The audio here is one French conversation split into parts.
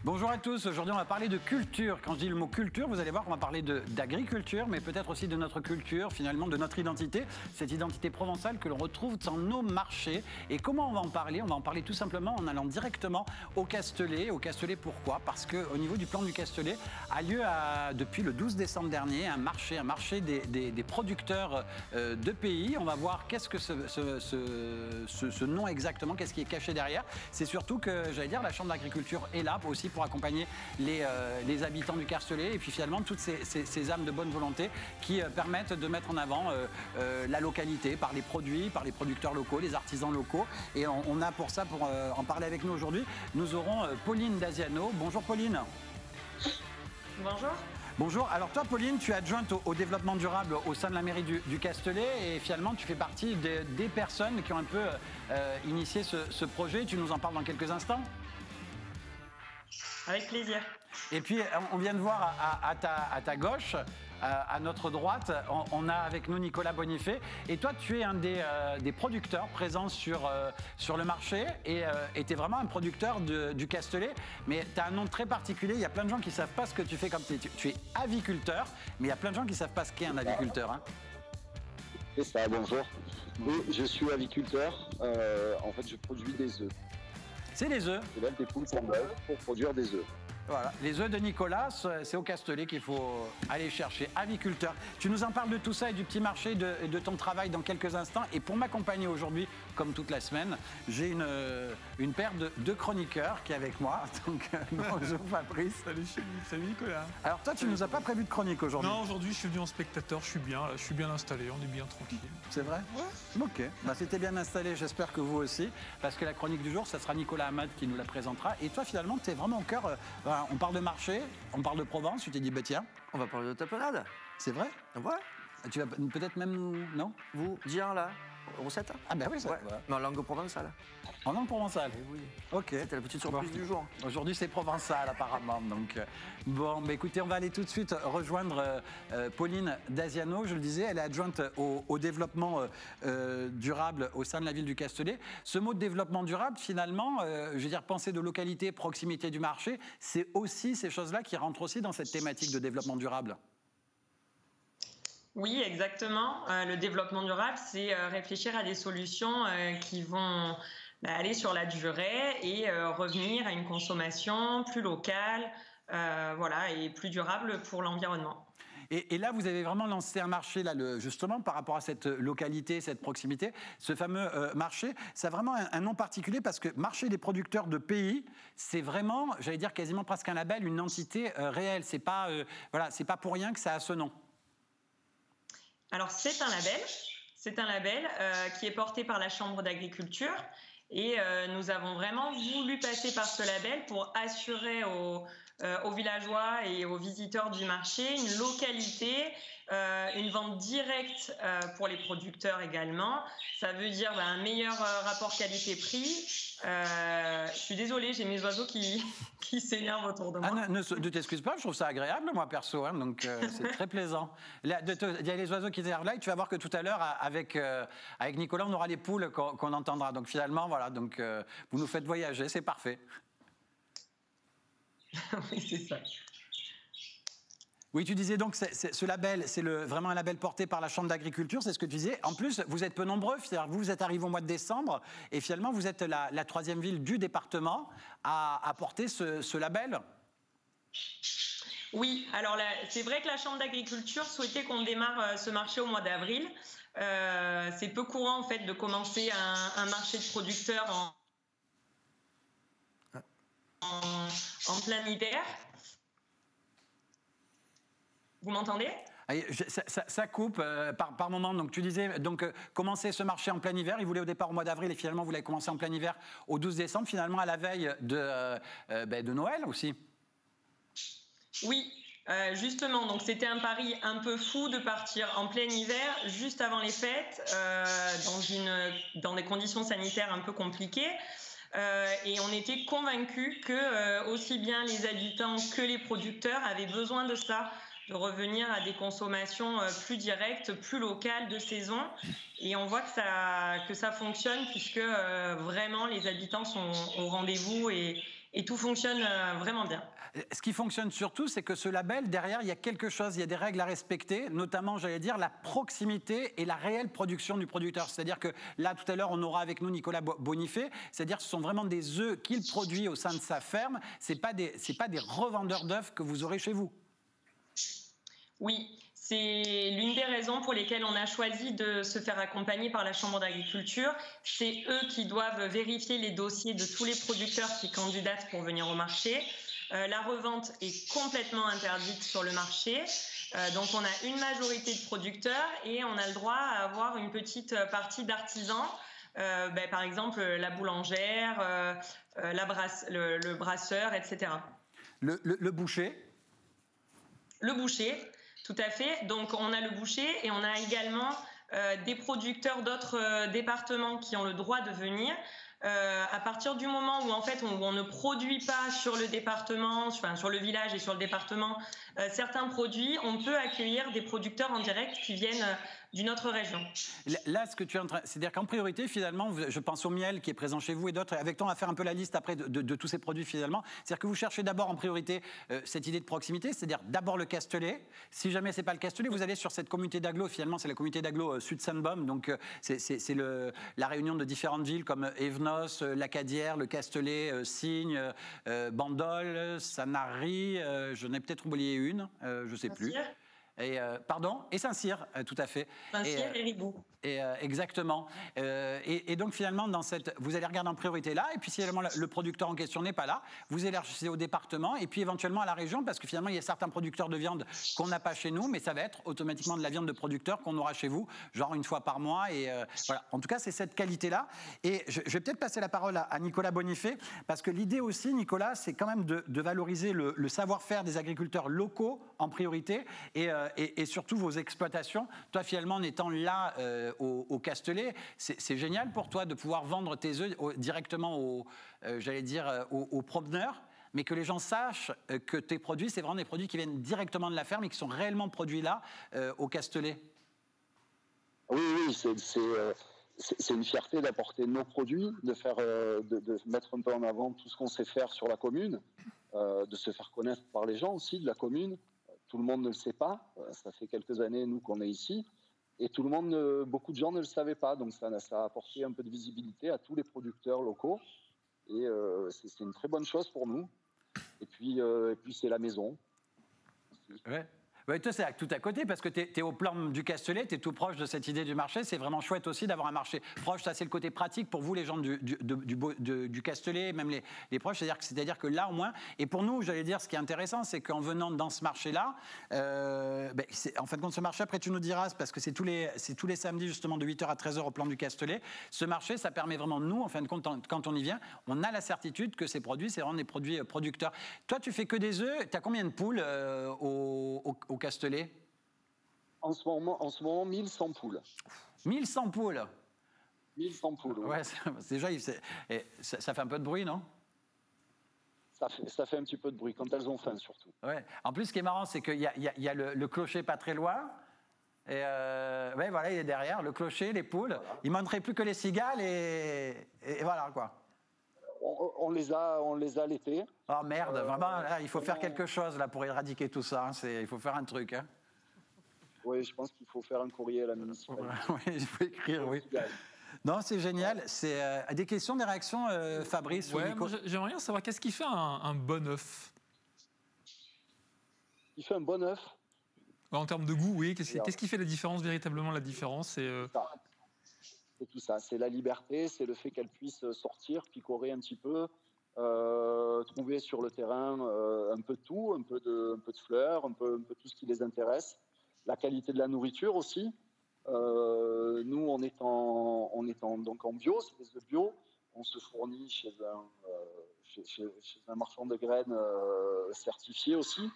Bonjour à tous, aujourd'hui on va parler de culture. Quand je dis le mot culture, vous allez voir qu'on va parler d'agriculture, mais peut-être aussi de notre culture, finalement de notre identité, cette identité provençale que l'on retrouve dans nos marchés. Et comment on va en parler? On va en parler tout simplement en allant directement au Castellet. Au Castellet, pourquoi? Parce qu'au niveau du plan du Castellet a lieu depuis le 12 décembre dernier un marché des producteurs de pays. On va voir qu'est-ce que ce nom exactement, qu'est-ce qui est caché derrière. C'est surtout que, j'allais dire, la Chambre d'agriculture est là aussi pour accompagner les habitants du Castellet et puis finalement toutes ces âmes de bonne volonté qui permettent de mettre en avant la localité par les produits, par les producteurs locaux, les artisans locaux. Et on a pour ça, pour en parler avec nous aujourd'hui, nous aurons Pauline Daziano. Bonjour Pauline. Bonjour. Bonjour, alors toi Pauline, tu es adjointe au développement durable au sein de la mairie du Castellet et finalement tu fais partie des personnes qui ont un peu initié ce projet. Tu nous en parles dans quelques instants? Avec plaisir. Et puis on vient de voir à ta gauche, à notre droite, on a avec nous Nicolas Bonifay. Et toi tu es un des producteurs présents sur le marché et tu es vraiment un producteur du Castellet. Mais tu as un nom très particulier, il y a plein de gens qui ne savent pas ce que tu fais comme tu es aviculteur, mais il y a plein de gens qui ne savent pas ce qu'est un aviculteur. Hein. C'est ça, bonjour. Oui, je suis aviculteur, en fait je produis des œufs. C'est les œufs. Je lève des poules pour produire des œufs. Voilà, les œufs de Nicolas, c'est au Castellet qu'il faut aller chercher. Aviculteur. Tu nous en parles de tout ça et du petit marché et de ton travail dans quelques instants. Et pour m'accompagner aujourd'hui, comme toute la semaine, j'ai une paire de chroniqueurs qui est avec moi. Donc bonjour Fabrice. Salut Nicolas. Alors toi, tu nous as pas prévu de chronique aujourd'hui? Non, aujourd'hui je suis venu en spectateur, je suis bien installé, on est bien tranquille. C'est vrai? Ouais. Ok, bah, c'était bien installé, j'espère que vous aussi. Parce que la chronique du jour, ça sera Nicolas Hamad qui nous la présentera. Et toi finalement, tu es vraiment au cœur... on parle de marché, on parle de Provence, tu t'es dit, bah tiens. On va parler de tapenade. C'est vrai? Ouais. Tu vas peut-être même nous... Non? Vous dire là, recette? Ah ben oui, ça. Ouais. Mais en langue provençale. En langue provençale? Oui. Ok. C'était la petite surprise du jour. Aujourd'hui, c'est provençal apparemment. Donc, bon, bah, écoutez, on va aller tout de suite rejoindre Pauline Daziano. Je le disais, elle est adjointe au développement durable au sein de la ville du Castellet. Ce mot de développement durable, finalement, je veux dire, penser de localité, proximité du marché, c'est aussi ces choses-là qui rentrent aussi dans cette thématique de développement durable. Oui, exactement. Le développement durable, c'est réfléchir à des solutions qui vont aller sur la durée et revenir à une consommation plus locale, voilà, et plus durable pour l'environnement. Et là, vous avez vraiment lancé un marché, là, justement, par rapport à cette localité, cette proximité, ce fameux marché. Ça a vraiment un nom particulier parce que marché des producteurs de pays, c'est vraiment, j'allais dire quasiment presque un label, une entité réelle. C'est pas, voilà, c'est pas pour rien que ça a ce nom. Alors c'est un label qui est porté par la Chambre d'agriculture et nous avons vraiment voulu passer par ce label pour assurer aux villageois et aux visiteurs du marché une localité, une vente directe pour les producteurs également. Ça veut dire un meilleur rapport qualité-prix. Je suis désolée, j'ai mes oiseaux qui s'énervent autour de moi. Ah, ne t'excuse pas, je trouve ça agréable, moi, perso, hein, donc c'est très plaisant. Il y a les oiseaux qui s'énervent là, et tu vas voir que tout à l'heure, avec Nicolas, on aura les poules qu'on entendra. Donc finalement, voilà, donc, vous nous faites voyager, c'est parfait. Oui, c'est ça. Oui, tu disais donc ce label, c'est vraiment un label porté par la Chambre d'agriculture, c'est ce que tu disais. En plus, vous êtes peu nombreux, c'est-à-dire vous êtes arrivés au mois de décembre et finalement vous êtes la troisième ville du département à porter ce label. Oui, alors c'est vrai que la Chambre d'agriculture souhaitait qu'on démarre ce marché au mois d'avril. C'est peu courant en fait de commencer un marché de producteurs en plein hiver. Vous m'entendez? Ça coupe par moment. Donc tu disais commencer ce marché en plein hiver. Il voulait au départ au mois d'avril et finalement vous l'avez commencé en plein hiver au 12 décembre, finalement à la veille de Noël aussi. Oui, justement. Donc c'était un pari un peu fou de partir en plein hiver, juste avant les fêtes, dans des conditions sanitaires un peu compliquées. Et on était convaincus que aussi bien les habitants que les producteurs avaient besoin de ça, de revenir à des consommations plus directes, plus locales, de saison. Et on voit que ça fonctionne puisque vraiment les habitants sont au rendez-vous et et tout fonctionne vraiment bien. Ce qui fonctionne surtout, c'est que ce label, derrière, il y a quelque chose, il y a des règles à respecter, notamment, j'allais dire, la proximité et la réelle production du producteur. C'est-à-dire que là, tout à l'heure, on aura avec nous Nicolas Bonifay, c'est-à-dire que ce sont vraiment des œufs qu'il produit au sein de sa ferme, c'est pas des revendeurs d'œufs que vous aurez chez vous. Oui, c'est l'une des raisons pour lesquelles on a choisi de se faire accompagner par la Chambre d'agriculture. C'est eux qui doivent vérifier les dossiers de tous les producteurs qui candidatent pour venir au marché. La revente est complètement interdite sur le marché. Donc on a une majorité de producteurs et on a le droit à avoir une petite partie d'artisans. Par exemple la boulangère, le brasseur, etc. Le boucher. Le boucher, tout à fait. Donc on a le boucher et on a également des producteurs d'autres départements qui ont le droit de venir. À partir du moment où en fait on ne produit pas sur le département, enfin sur le village et sur le département certains produits, on peut accueillir des producteurs en direct qui viennent d'une autre région. Là, ce que tu es en train, c'est-à-dire qu'en priorité, finalement, je pense au miel qui est présent chez vous et d'autres. Avec toi, on va faire un peu la liste après de tous ces produits finalement. C'est-à-dire que vous cherchez d'abord en priorité cette idée de proximité, c'est-à-dire d'abord le Castellet. Si jamais c'est pas le Castellet, vous allez sur cette communauté d'agglos. Finalement, c'est la communauté d'agglos Sud-Sainte-Baume. Donc c'est la réunion de différentes villes comme Évenos, Lacadière, le Castellet, Signes, Bandol, Sanary. Je n'ai peut-être oublié une, je sais plus. Et Saint-Cyr, tout à fait. Saint-Cyr et Ribot. Exactement. Et donc finalement, vous allez regarder en priorité là, et puis si évidemment le producteur en question n'est pas là, vous élargissez au département, et puis éventuellement à la région, parce que finalement il y a certains producteurs de viande qu'on n'a pas chez nous, mais ça va être automatiquement de la viande de producteur qu'on aura chez vous, genre une fois par mois. Et voilà. En tout cas, c'est cette qualité-là. Et je vais peut-être passer la parole à Nicolas Bonifay, parce que l'idée aussi, Nicolas, c'est quand même de valoriser le savoir-faire des agriculteurs locaux en priorité, et surtout vos exploitations. Toi, finalement, en étant là au Castellet, c'est génial pour toi de pouvoir vendre tes œufs directement aux promeneurs, mais que les gens sachent que tes produits, c'est vraiment des produits qui viennent directement de la ferme et qui sont réellement produits là, au Castellet. Oui, c'est une fierté d'apporter nos produits, de mettre un peu en avant tout ce qu'on sait faire sur la commune, de se faire connaître par les gens aussi de la commune. Tout le monde ne le sait pas. Ça fait quelques années, nous, qu'on est ici. Et beaucoup de gens ne le savaient pas. Donc, ça a apporté un peu de visibilité à tous les producteurs locaux. Et c'est une très bonne chose pour nous. Et puis c'est la maison. Ouais. Ouais, toi, c'est tout à côté, parce que tu es au plan du Castellet, tu es tout proche de cette idée du marché. C'est vraiment chouette aussi d'avoir un marché proche. Ça, c'est le côté pratique pour vous, les gens du Castellet, même les proches. C'est-à-dire que là, au moins, et pour nous, j'allais dire, ce qui est intéressant, c'est qu'en venant dans ce marché-là, en fin de compte, ce marché, après, tu nous diras, parce que c'est tous les samedis, justement, de 8h à 13h au plan du Castellet. Ce marché, ça permet vraiment, nous, en fin de compte, quand on y vient, on a la certitude que ces produits, c'est vraiment des produits producteurs. Toi, tu fais que des œufs. Tu as combien de poules au Castellet? En ce moment, 1100 poules. 1100 poules. 1100 poules. Oui. Ouais, déjà, ça fait un peu de bruit, non? Ça fait un petit peu de bruit, quand elles ont faim, surtout. Ouais. En plus, ce qui est marrant, c'est qu'il y a le clocher pas très loin. Et voilà, il est derrière, le clocher, les poules. Voilà. Il ne manquerait plus que les cigales et voilà, quoi. On les a l'été. Oh merde, vraiment, là, il faut faire quelque chose là, pour éradiquer tout ça. Il faut faire un truc. Hein. Oui, je pense qu'il faut faire un courrier à la municipalité. Oui, il faut écrire, oui. Non, c'est génial. C'est des questions, des réactions, Fabrice ou Nico? J'aimerais bien savoir, qu'est-ce qui fait un bon œuf? Il fait un bon œuf? En termes de goût, oui. Qu'est-ce qui fait la différence, véritablement la différence? C'est tout ça, c'est la liberté, c'est le fait qu'elles puissent sortir, picorer un petit peu, trouver sur le terrain un peu de tout, un peu de fleurs, un peu tout ce qui les intéresse. La qualité de la nourriture aussi. Nous, on est donc en bio, c'est des œufs bio. On se fournit chez un marchand de graines certifié aussi.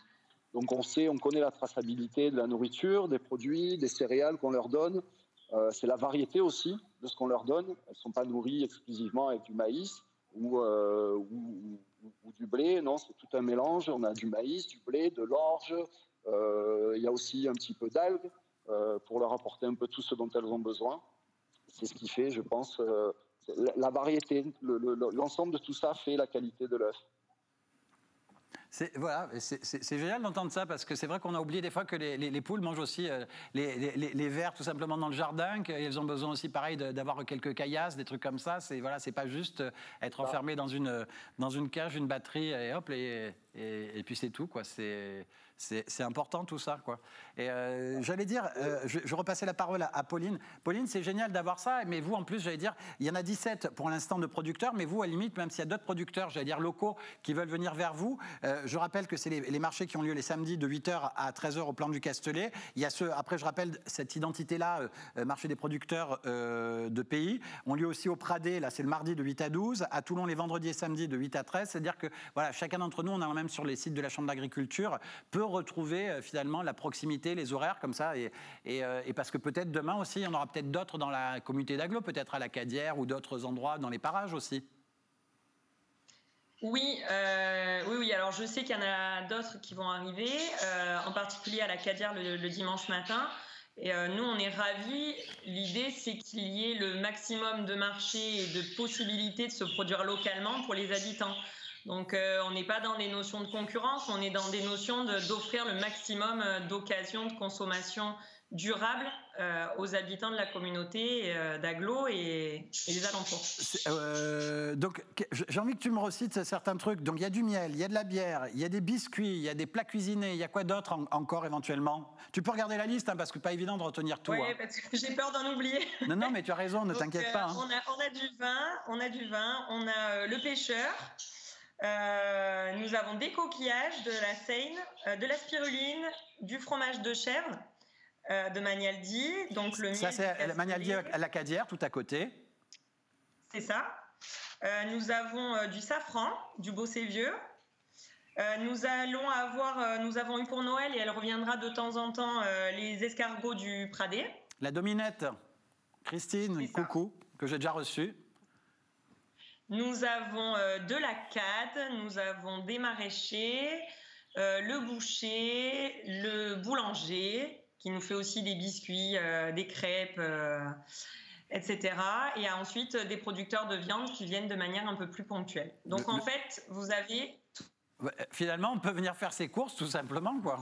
Donc on connaît la traçabilité de la nourriture, des produits, des céréales qu'on leur donne. C'est la variété aussi de ce qu'on leur donne. Elles ne sont pas nourries exclusivement avec du maïs ou du blé. Non, c'est tout un mélange. On a du maïs, du blé, de l'orge. Il y a aussi un petit peu d'algues pour leur apporter un peu tout ce dont elles ont besoin. C'est ce qui fait, je pense, la variété. L'ensemble de tout ça fait la qualité de l'œuf. Voilà, c'est génial d'entendre ça parce que c'est vrai qu'on a oublié des fois que les poules mangent aussi les vers tout simplement dans le jardin, qu'elles ont besoin aussi pareil d'avoir quelques caillasses, des trucs comme ça. C'est voilà, c'est pas juste être enfermé dans une cage, une batterie et hop et puis c'est tout quoi. C'est important tout ça quoi. Et j'allais dire, je repassais la parole à Pauline. Pauline, c'est génial d'avoir ça, mais vous en plus j'allais dire, il y en a 17 pour l'instant de producteurs, mais vous à la limite même s'il y a d'autres producteurs, j'allais dire locaux qui veulent venir vers vous. Je rappelle que c'est les marchés qui ont lieu les samedis de 8h à 13h au Plan du Castellet. Il y a après je rappelle cette identité-là, marché des producteurs de pays. On lieu aussi au Pradé, là c'est le mardi de 8 à 12, à Toulon les vendredis et samedis de 8 à 13. C'est-à-dire que voilà, chacun d'entre nous, on a même sur les sites de la Chambre d'agriculture, peut retrouver finalement la proximité, les horaires comme ça. Et parce que peut-être demain aussi, il y en aura peut-être d'autres dans la communauté d'agglo, peut-être à la Cadière ou d'autres endroits dans les parages aussi. Oui. Alors je sais qu'il y en a d'autres qui vont arriver, en particulier à la Cadière le dimanche matin. Et nous, on est ravis. L'idée, c'est qu'il y ait le maximum de marchés et de possibilités de se produire localement pour les habitants. Donc, on n'est pas dans des notions de concurrence, on est dans des notions d'offrir le maximum d'occasions de consommation durable aux habitants de la communauté d'agglo et des alentours. Donc, j'ai envie que tu me recites certains trucs. Donc, il y a du miel, il y a de la bière, il y a des biscuits, il y a des plats cuisinés, il y a quoi d'autre encore éventuellement? Tu peux regarder la liste, hein, parce que pas évident de retenir tout. Oui, parce que j'ai peur d'en oublier. Non, mais tu as raison, ne t'inquiète pas. Hein. On a du vin, on a le pêcheur. Nous avons des coquillages, de la Seine, de la spiruline, du fromage de chèvre, de Magnaldi. Donc le ça, c'est la Magnaldi à la Cadière, tout à côté. C'est ça. Nous avons du safran, du Beausévieux. Nous avons eu pour Noël, et elle reviendra de temps en temps, les escargots du Pradé. La Dominette, Christine, coucou, que j'ai déjà reçue. Nous avons de la cade, nous avons des maraîchers, le boucher, le boulanger, qui nous fait aussi des biscuits, des crêpes, etc. Et ensuite, des producteurs de viande qui viennent de manière un peu plus ponctuelle. Donc, en fait, vous avez... Finalement, on peut venir faire ses courses, tout simplement, quoi.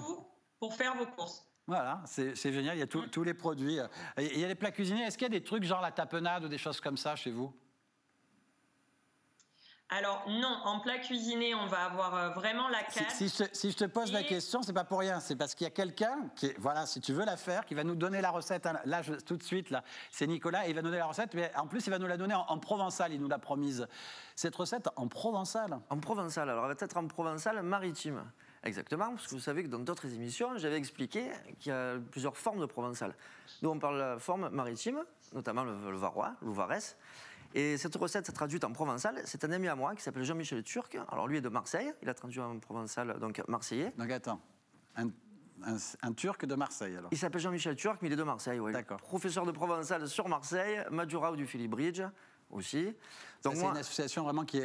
Pour faire vos courses. Voilà, c'est génial, il y a tous les produits. Il y a des plats cuisinés. Est-ce qu'il y a des trucs genre la tapenade ou des choses comme ça chez vous ? Alors non, en plat cuisiné, on va avoir vraiment la cade. Si je te pose la question, c'est pas pour rien. C'est parce qu'il y a quelqu'un qui, voilà, si tu veux la faire, qui va nous donner la recette. Là, tout de suite, là, c'est Nicolas, et il va nous donner la recette. Mais en plus, il va nous la donner en provençal. Il nous l'a promise. Cette recette en provençal. En provençal. Alors, elle va être en provençal maritime. Exactement, parce que vous savez que dans d'autres émissions, j'avais expliqué qu'il y a plusieurs formes de provençal. Nous, on parle de la forme maritime, notamment le varois, l'ouvarès. Et cette recette traduite en provençal, c'est un ami à moi qui s'appelle Jean-Michel Turc. Alors lui est de Marseille, il a traduit en provençal, donc marseillais. Donc attends, un Turc de Marseille alors. Il s'appelle Jean-Michel Turc, mais il est de Marseille, oui. D'accord. Professeur de provençal sur Marseille, Madura du Philly Bridge aussi. Donc c'est une association vraiment qui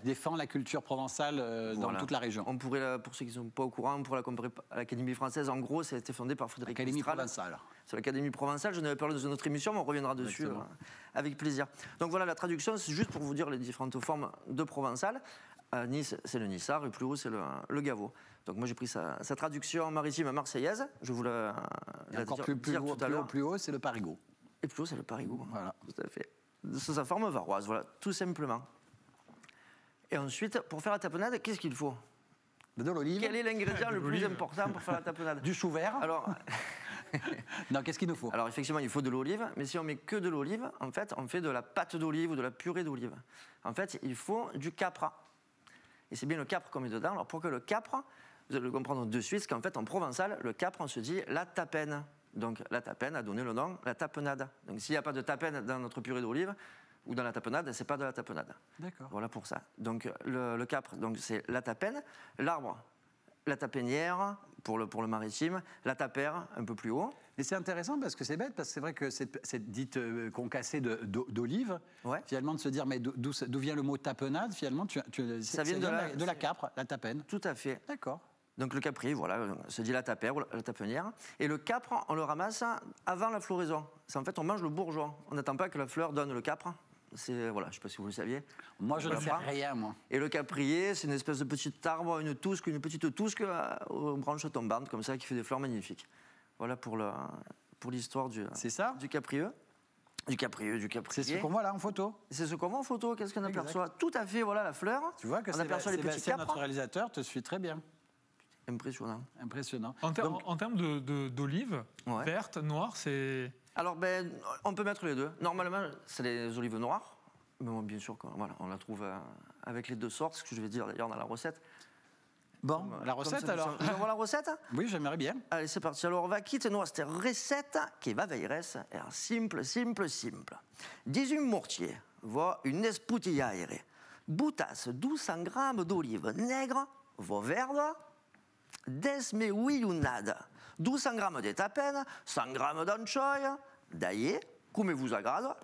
défend la culture provençale dans toute la région. On pourrait, pour ceux qui ne sont pas au courant, on pourrait la comparer à l'Académie française. En gros, ça a été fondé par Frédéric Mistral. L'Académie provençale. C'est l'Académie provençale. Je n'avais parlé dans une autre émission, mais on reviendra dessus avec plaisir. Donc voilà, la traduction, c'est juste pour vous dire les différentes formes de provençal. À Nice, c'est le nissard, et plus haut, c'est le gaveau. Donc moi, j'ai pris sa traduction maritime marseillaise. Je vous la encore dire tout à l'heure. Plus haut, c'est le parigot. Et plus haut, c'est le parigot. Voilà. Tout à fait. Sous sa forme varoise, voilà, tout simplement. Et ensuite, pour faire la tapenade, qu'est-ce qu'il faut ? De l'olive. Quel est l'ingrédient le plus important pour faire la tapenade ? Du chou vert. Alors, non, qu'est-ce qu'il nous faut ? Alors, effectivement, il faut de l'olive, mais si on met que de l'olive, en fait, on fait de la pâte d'olive ou de la purée d'olive. En fait, il faut du capre. Et c'est bien le capre qu'on met dedans. Alors, pour que le capre, vous allez le comprendre de suite, parce qu'en fait, en provençal, le capre, on se dit la tapenne. Donc la tapenne a donné le nom la tapenade. Donc s'il n'y a pas de tapenne dans notre purée d'olive ou dans la tapenade, c'est pas de la tapenade. D'accord. Voilà pour ça. Donc le capre, donc c'est la tapenne, l'arbre, la tapenière pour le maritime, la tapère un peu plus haut. Et c'est intéressant parce que c'est bête, parce que c'est vrai que cette dite concassée d'olive, finalement de se dire mais d'où vient le mot tapenade, finalement ça vient de la capre, la tapenne. Tout à fait. D'accord. Donc le capri, voilà, se dit la tapère ou la tapenière. Et le capre, on le ramasse avant la floraison. C'est en fait, on mange le bourgeon. On n'attend pas que la fleur donne le capre. Voilà, je ne sais pas si vous le saviez. Moi, je ne sais rien, moi. Et le caprier, c'est une espèce de petit arbre, une petite tousque aux branches tombantes, comme ça, qui fait des fleurs magnifiques. Voilà pour l'histoire du caprieux. Du caprier. C'est ce qu'on voit là en photo. C'est ce qu'on voit en photo. Qu'est-ce qu'on aperçoit? Tout à fait, voilà la fleur. Tu vois que Sébastien, notre réalisateur, te suit très bien. Impressionnant. En termes d'olives, vertes, noires, c'est... Alors, on peut mettre les deux. Normalement, c'est les olives noires. Mais bon, bien sûr, on la trouve avec les deux sortes, ce que je vais dire d'ailleurs dans la recette. Bon, la recette alors. Vous voulez la recette? Oui, j'aimerais bien. Allez, c'est parti. Alors, on va quitter cette recette qui va veiller. Simple. 18 mortiers, voire une esputillaire. Boutas 200 grammes d'olives nègres, vos verdes, desme huilunade, 200 grammes de tapen, 100 grammes d'anchois, d'ail, come vous agrade,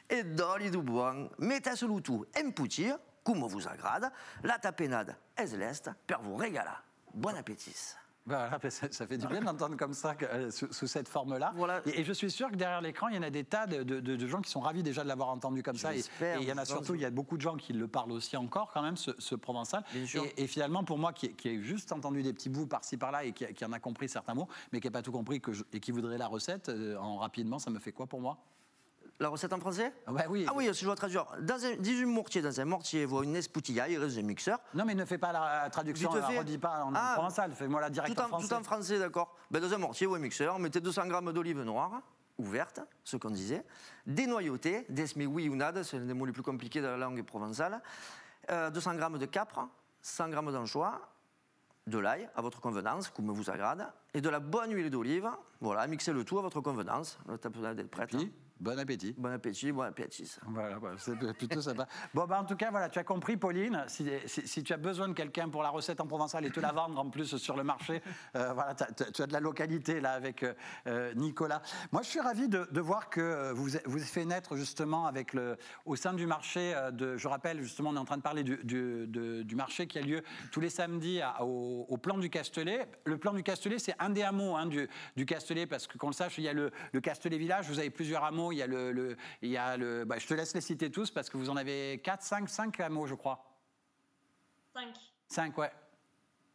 et d'oli du buon. Mettez le tout en petit, comme vous agrade, la tapenade est l'est, pour vous régaler. Bon appétit. Voilà, ça fait du bien d'entendre comme ça, sous cette forme-là. Voilà. Et je suis sûr que derrière l'écran, il y en a des tas de gens qui sont ravis déjà de l'avoir entendu comme ça. Et il y en a surtout, il y a beaucoup de gens qui le parlent aussi encore quand même, ce provençal. Et finalement, pour moi, qui ai juste entendu des petits bouts par-ci, par-là, et qui en a compris certains mots, mais qui n'a pas tout compris, et qui voudrait la recette, rapidement, ça me fait quoi pour moi? La recette en français? Oui. Ah oui, si je dois traduire. 18 mortiers, dans un mortier, voit une esputillaire, un mixeur. Non, mais ne fais pas la traduction, ne redis pas en provençal, fais-moi la direct en français. Tout en français, d'accord. Dans un mortier ou un mixeur, mettez 200 grammes d'olives noires, ouvertes, ce qu'on disait, dénoyautées, desme huilunade, c'est un des mots les plus compliqués de la langue provençale, 200 grammes de capre, 100 grammes d'anchois, de l'ail à votre convenance, comme vous agrade, et de la bonne huile d'olive. Voilà, mixez le tout à votre convenance. Le tapenade est prête. Bon appétit. Bon appétit, bon appétit. Voilà, c'est plutôt sympa. Bon, en tout cas, voilà, tu as compris, Pauline. Si tu as besoin de quelqu'un pour la recette en provençal et te la vendre en plus sur le marché, voilà, tu as de la localité là avec Nicolas. Moi, je suis ravi de voir que vous fait naître justement au sein du marché. Je rappelle, justement, on est en train de parler du marché qui a lieu tous les samedis au Plan du Castellet. Le Plan du Castellet, c'est un des hameaux du Castellet, parce que qu'on le sache, il y a le Castellet Village. Vous avez plusieurs hameaux. Il y a je te laisse les citer tous parce que vous en avez 5 hameaux, je crois. 5, ouais.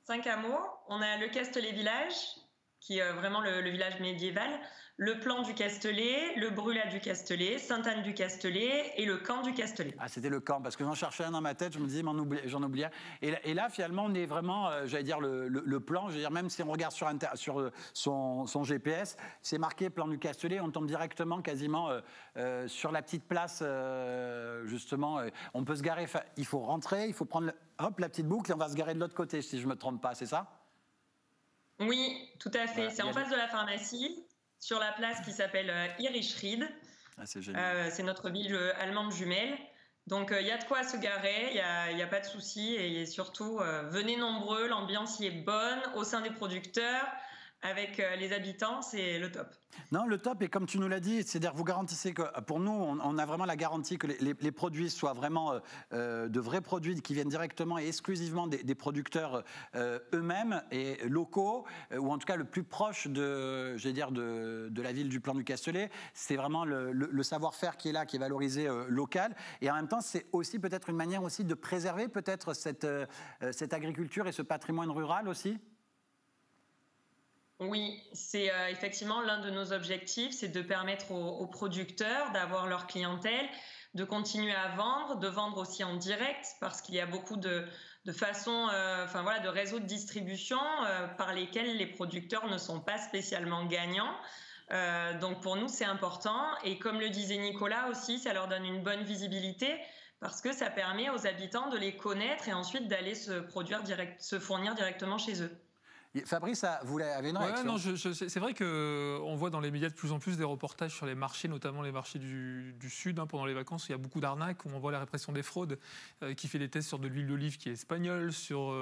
5 hameaux. On a le Castellet Village, qui est vraiment le village médiéval, le Plan du Castellet, le Brûlat du Castellet, Sainte-Anne du Castellet et le Camp du Castellet. Ah, c'était le camp, parce que j'en cherchais un dans ma tête, je me disais, j'en oubliais. Et là, finalement, on est vraiment, j'allais dire, le plan, je veux dire, même si on regarde sur son GPS, c'est marqué Plan du Castellet, on tombe directement, quasiment, sur la petite place, justement. On peut se garer, il faut rentrer, il faut prendre la petite boucle et on va se garer de l'autre côté, si je ne me trompe pas, c'est ça? Oui, tout à fait. Voilà, c'est en face de la pharmacie, sur la place qui s'appelle Irischried. Ah, c'est génial. C'est notre ville allemande jumelle. Donc, il y a de quoi se garer, il n'y a pas de souci. Et surtout, venez nombreux, l'ambiance y est bonne, au sein des producteurs, avec les habitants, c'est le top. Non, le top, et comme tu nous l'as dit, c'est-à-dire vous garantissez que pour nous, on a vraiment la garantie que les produits soient vraiment de vrais produits qui viennent directement et exclusivement des producteurs eux-mêmes et locaux, ou en tout cas le plus proche de la ville du Plan du Castellet. C'est vraiment le savoir-faire qui est là, qui est valorisé local. Et en même temps, c'est aussi peut-être une manière aussi de préserver peut-être cette agriculture et ce patrimoine rural aussi. Oui, c'est effectivement l'un de nos objectifs, c'est de permettre aux producteurs d'avoir leur clientèle, de continuer à vendre, de vendre aussi en direct, parce qu'il y a beaucoup de façons, de réseaux de distribution par lesquels les producteurs ne sont pas spécialement gagnants. Donc pour nous, c'est important. Et comme le disait Nicolas aussi, ça leur donne une bonne visibilité, parce que ça permet aux habitants de les connaître et ensuite d'aller se fournir directement chez eux. Fabrice, vous avez une réaction? C'est vrai qu'on voit dans les médias de plus en plus des reportages sur les marchés, notamment les marchés du Sud, pendant les vacances, où il y a beaucoup d'arnaques, où on voit la répression des fraudes, qui fait des tests sur de l'huile d'olive qui est espagnole, sur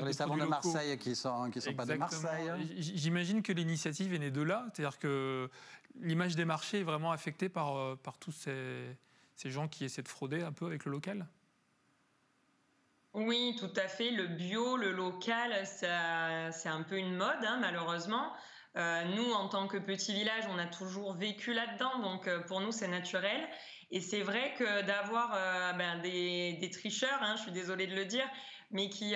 les savons de Marseille qui sont pas de Marseille. J'imagine que l'initiative est née de là, c'est-à-dire que l'image des marchés est vraiment affectée par tous ces gens qui essaient de frauder un peu avec le local. Oui, tout à fait. Le bio, le local, c'est un peu une mode, malheureusement. Nous, en tant que petit village, on a toujours vécu là-dedans, donc pour nous, c'est naturel. Et c'est vrai que d'avoir des tricheurs, je suis désolée de le dire, mais qui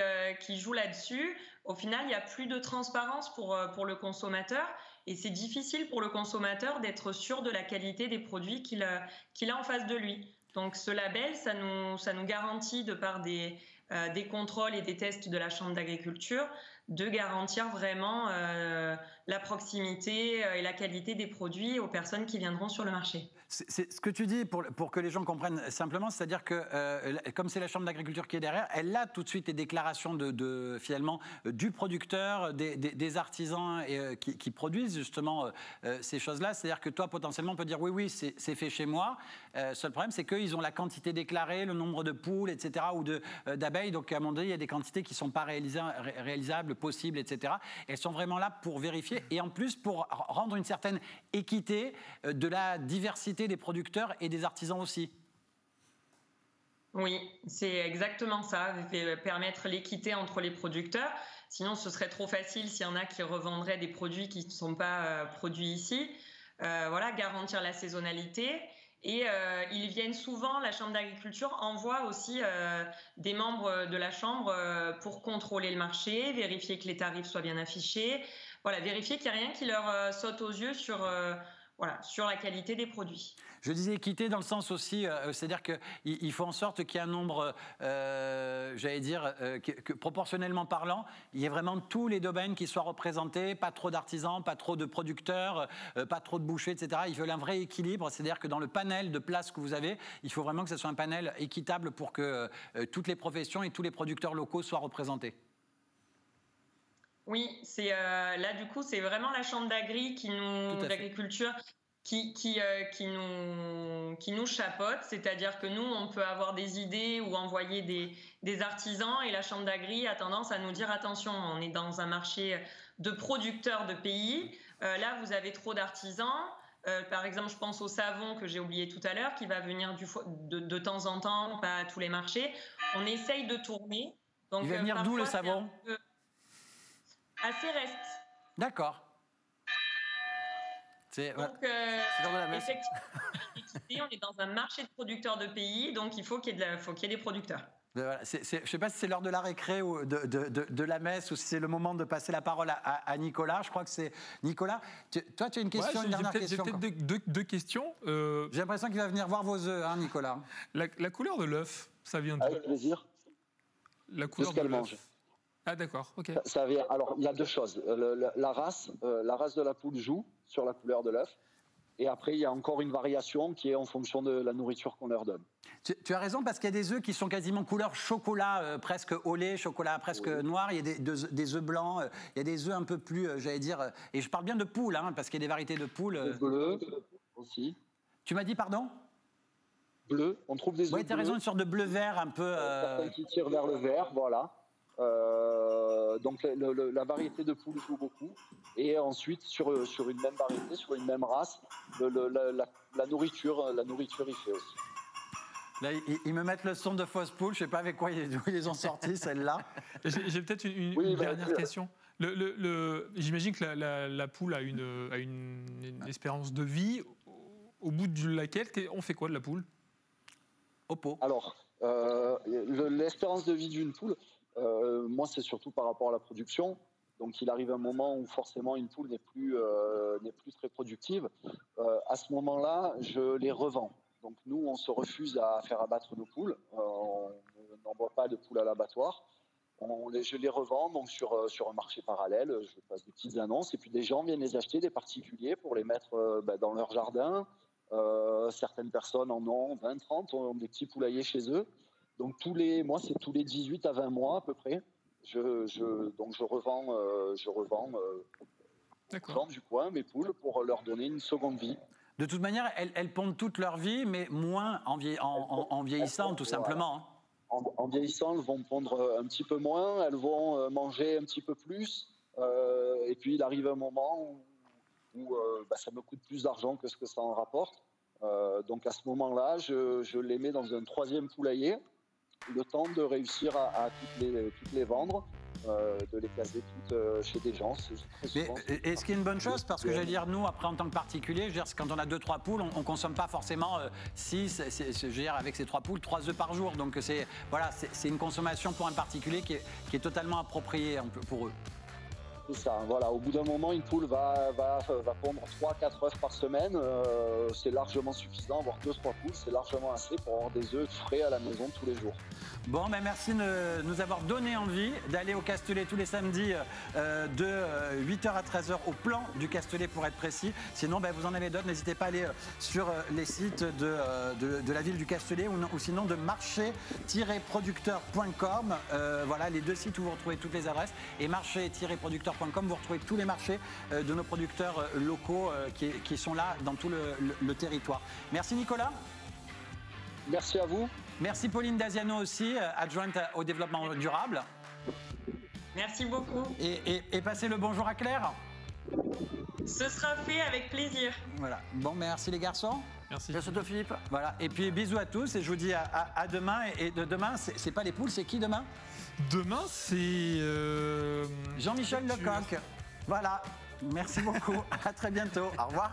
jouent là-dessus, au final, il n'y a plus de transparence pour le consommateur. Et c'est difficile pour le consommateur d'être sûr de la qualité des produits qu'il a en face de lui. Donc ce label, ça nous garantit, de par des contrôles et des tests de la Chambre d'agriculture, de garantir vraiment la proximité et la qualité des produits aux personnes qui viendront sur le marché. C'est ce que tu dis, pour que les gens comprennent simplement, c'est-à-dire que comme c'est la Chambre d'agriculture qui est derrière, elle a tout de suite les déclarations finalement du producteur, des artisans qui produisent justement ces choses-là. C'est-à-dire que toi, potentiellement, on peut dire oui, c'est fait chez moi. Seul problème, c'est qu'ils ont la quantité déclarée, le nombre de poules, etc., ou d'abeilles. Donc, à un moment donné, il y a des quantités qui ne sont pas réalisables, possibles, etc. Elles sont vraiment là pour vérifier et en plus pour rendre une certaine équité de la diversité des producteurs et des artisans aussi. Oui, c'est exactement ça, permettre l'équité entre les producteurs. Sinon, ce serait trop facile s'il y en a qui revendraient des produits qui ne sont pas produits ici. Voilà, garantir la saisonnalité. Et ils viennent souvent, la Chambre d'agriculture envoie aussi des membres de la Chambre pour contrôler le marché, vérifier que les tarifs soient bien affichés, voilà, vérifier qu'il n'y a rien qui leur saute aux yeux sur la qualité des produits. Je disais équité dans le sens aussi, c'est-à-dire qu'il faut en sorte qu'il y ait un nombre, j'allais dire, que proportionnellement parlant, il y ait vraiment tous les domaines qui soient représentés, pas trop d'artisans, pas trop de producteurs, pas trop de bouchers, etc. Ils veulent un vrai équilibre, c'est-à-dire que dans le panel de places que vous avez, il faut vraiment que ce soit un panel équitable pour que toutes les professions et tous les producteurs locaux soient représentés. Oui, là du coup, c'est vraiment la Chambre d'agriculture qui nous chapeaute, c'est-à-dire que nous, on peut avoir des idées ou envoyer des artisans et la Chambre d'agri a tendance à nous dire attention, on est dans un marché de producteurs de pays, là vous avez trop d'artisans. Par exemple, je pense au savon que j'ai oublié tout à l'heure, qui va venir de temps en temps, pas à tous les marchés. On essaye de tourner. Donc, il va venir d'où le savon ? À Céreste. D'accord. Donc, effectivement, on est dans un marché de producteurs de pays, donc il faut qu'il y ait des producteurs. Voilà, je ne sais pas si c'est l'heure de la récré ou de la messe ou si c'est le moment de passer la parole à Nicolas. Je crois que c'est Nicolas. Toi, tu as une question, une dernière question. J'ai peut-être deux questions. J'ai l'impression qu'il va venir voir vos œufs, hein, Nicolas. La couleur de l'œuf, ça vient d'où ? Avec plaisir. La couleur de l'œuf. Ah d'accord, ok. Ça vient. Alors il y a deux choses. La race de la poule joue sur la couleur de l'œuf. Et après, il y a encore une variation qui est en fonction de la nourriture qu'on leur donne. Tu as raison, parce qu'il y a des œufs qui sont quasiment couleur chocolat, presque au lait, chocolat presque noir. Il y a des œufs blancs, il y a des œufs un peu plus, j'allais dire... Et je parle bien de poules, hein, parce qu'il y a des variétés de poules. Bleu aussi. Tu m'as dit pardon ? Bleu, on trouve des œufs bleus. Oui, tu as raison, une sorte de bleu-vert un peu... Certains qui tirent vers le vert, voilà. Donc la variété de poules joue beaucoup. Et ensuite, sur une même variété, sur une même race, la nourriture il fait aussi. Là, ils me mettent le son de fausse poule, je ne sais pas avec quoi ils les ont sortis, celle-là. J'ai peut-être une dernière question. J'imagine que la poule a une espérance de vie au bout de laquelle on fait quoi de la poule ? Au pot. Alors, l'espérance de vie d'une poule, moi, c'est surtout par rapport à la production. Donc, il arrive un moment où forcément une poule n'est plus très productive. À ce moment-là, je les revends. Donc, nous, on se refuse à faire abattre nos poules. On n'envoie pas de poules à l'abattoir. Je les revends donc sur un marché parallèle. Je passe des petites annonces et puis des gens viennent les acheter, des particuliers, pour les mettre dans leur jardin. Certaines personnes en ont 20, 30, ont des petits poulaillers chez eux. Donc moi, c'est tous les 18 à 20 mois à peu près. Donc je revends aux gens du coin mes poules pour leur donner une seconde vie. De toute manière, elles pondent toute leur vie, mais moins en vieillissant, tout simplement. En vieillissant, elles vont pondre un petit peu moins, elles vont manger un petit peu plus. Et puis il arrive un moment où ça me coûte plus d'argent que ce que ça en rapporte. Donc à ce moment-là, je les mets dans un troisième poulailler. le temps de réussir à toutes les vendre. De les caser toutes chez des gens. Et ce qui est une bonne chose, parce que j'allais dire, nous, après, en tant que particulier, je veux dire, quand on a 2-3 poules, on ne consomme pas forcément 6, je veux dire, avec ces 3 poules, 3 œufs par jour. Donc, c'est une consommation pour un particulier qui est totalement appropriée pour eux. C'est ça, voilà. Au bout d'un moment, une poule va pondre 3-4 œufs par semaine. C'est largement suffisant. Avoir 2-3 poules, c'est largement assez pour avoir des œufs frais à la maison tous les jours. Bon, ben merci de nous avoir donné envie d'aller au Castellet tous les samedis de 8h à 13h au plan du Castellet pour être précis. Sinon, ben, vous en avez d'autres. N'hésitez pas à aller sur les sites de la ville du Castellet ou sinon de marché-producteur.com. Voilà, les 2 sites où vous retrouvez toutes les adresses. Et marché-producteur.com, vous retrouvez tous les marchés de nos producteurs locaux qui sont là dans tout le territoire. Merci Nicolas. Merci à vous. Merci Pauline Daziano aussi, adjointe au développement durable. Merci beaucoup. Et passez le bonjour à Claire. Ce sera fait avec plaisir. Voilà. Bon, merci les garçons. Merci. Merci à toi, Philippe. Voilà. Et puis bisous à tous et je vous dis à demain. Et de demain, c'est pas les poules, c'est qui demain? Demain, c'est Jean-Michel Lecoq. Voilà. Merci beaucoup. À très bientôt. Au revoir.